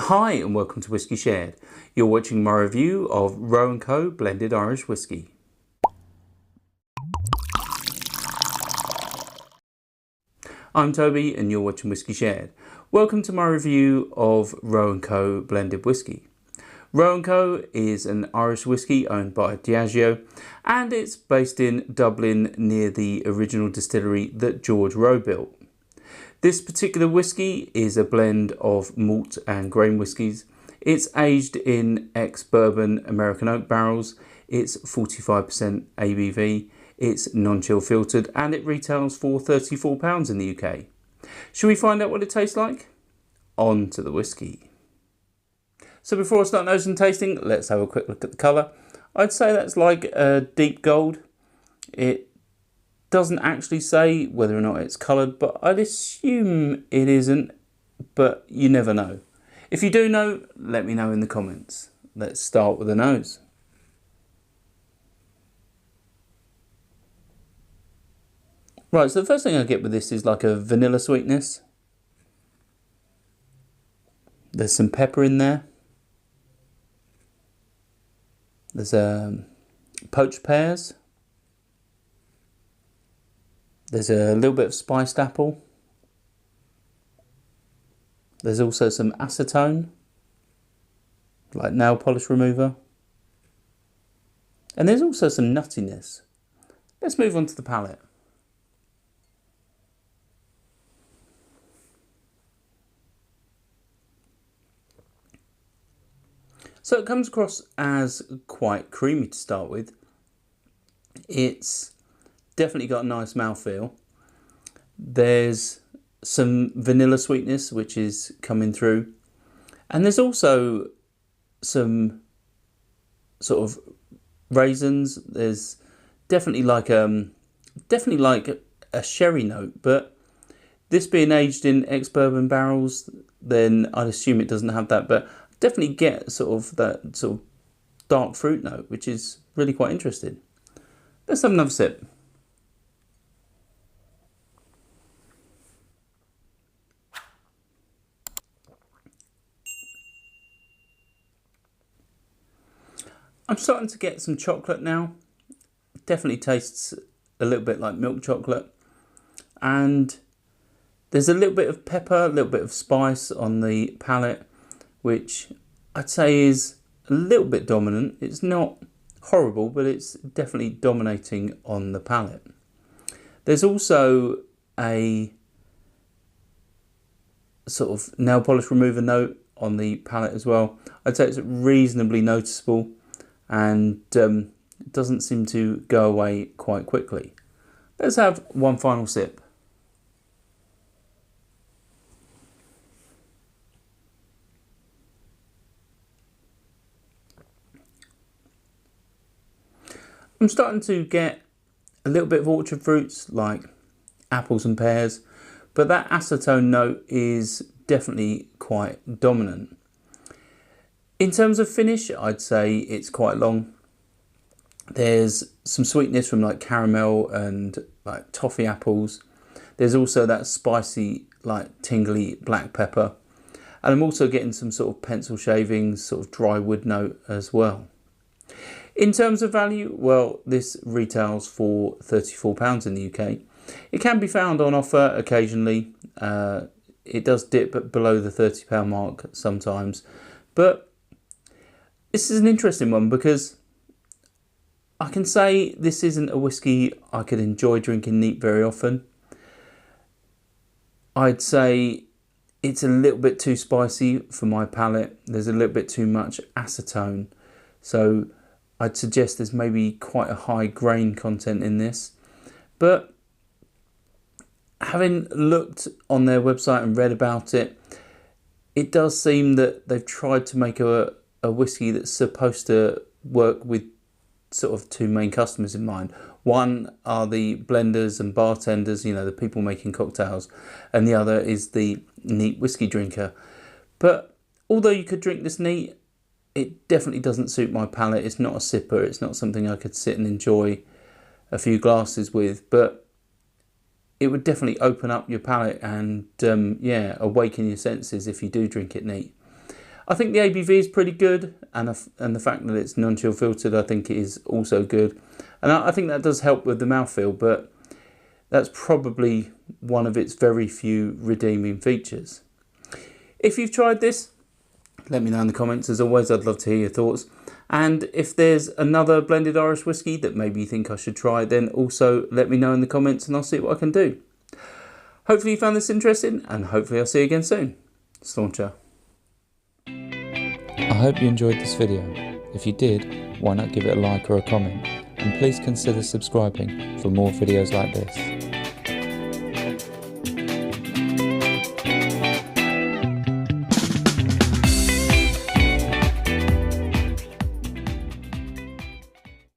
Hi and welcome to Whisky Shared. You're watching my review of Roe Co Blended Irish Whiskey. I'm Toby and you're watching Whisky Shared. Welcome to my review of Roe Co Blended Whiskey. Roe Co is an Irish whiskey owned by Diageo and it's based in Dublin near the original distillery that George Roe built. This particular whiskey is a blend of malt and grain whiskies. It's aged in ex-bourbon American oak barrels. It's 45% ABV. It's non-chill filtered and it retails for £34 in the UK. Should we find out what it tastes like? On to the whiskey. So before I start nosing and tasting, let's have a quick look at the colour. I'd say that's like a deep gold. It doesn't actually say whether or not it's coloured, but I'd assume it isn't, but you never know. If you do know, let me know in the comments. Let's start with the nose. Right, so the first thing I get with this is like a vanilla sweetness. There's some pepper in there. There's poached pears. There's a little bit of spiced apple. There's also some acetone, like nail polish remover. And there's also some nuttiness. Let's move on to the palate. So it comes across as quite creamy to start with. It's definitely got a nice mouthfeel. There's some vanilla sweetness which is coming through, and there's also some sort of raisins. There's definitely like a sherry note, but this being aged in ex-bourbon barrels, then I'd assume it doesn't have that, but definitely get sort of that sort of dark fruit note, which is really quite interesting. Let's have another sip. I'm starting to get some chocolate now. Definitely tastes a little bit like milk chocolate. And there's a little bit of pepper, a little bit of spice on the palate, which I'd say is a little bit dominant. It's not horrible, but it's definitely dominating on the palate. There's also a sort of nail polish remover note on the palate as well. I'd say it's reasonably noticeable, and it doesn't seem to go away quite quickly. Let's have one final sip. I'm starting to get a little bit of orchard fruits like apples and pears, but that acetone note is definitely quite dominant. In terms of finish, I'd say it's quite long. There's some sweetness from like caramel and like toffee apples. There's also that spicy, like tingly black pepper. And I'm also getting some sort of pencil shavings, sort of dry wood note as well. In terms of value, well, this retails for £34 in the UK. It can be found on offer occasionally. It does dip below the £30 mark sometimes, but this is an interesting one because I can say this isn't a whiskey I could enjoy drinking neat very often. I'd say it's a little bit too spicy for my palate. There's a little bit too much acetone. So I'd suggest there's maybe quite a high grain content in this. But having looked on their website and read about it, it does seem that they've tried to make a whiskey that's supposed to work with sort of two main customers in mind. One are the blenders and bartenders, you know, the people making cocktails, and the other is the neat whiskey drinker. But although you could drink this neat, it definitely doesn't suit my palate. It's not a sipper. It's not something I could sit and enjoy a few glasses with, but it would definitely open up your palate and yeah, awaken your senses if you do drink it neat. I think the ABV is pretty good, and the fact that it's non-chill filtered I think is also good. And I think that does help with the mouthfeel, but that's probably one of its very few redeeming features. If you've tried this, let me know in the comments. As always, I'd love to hear your thoughts. And if there's another blended Irish whiskey that maybe you think I should try, then also let me know in the comments and I'll see what I can do. Hopefully you found this interesting, and hopefully I'll see you again soon. Stauncher. I hope you enjoyed this video. If you did, why not give it a like or a comment? And please consider subscribing for more videos like this.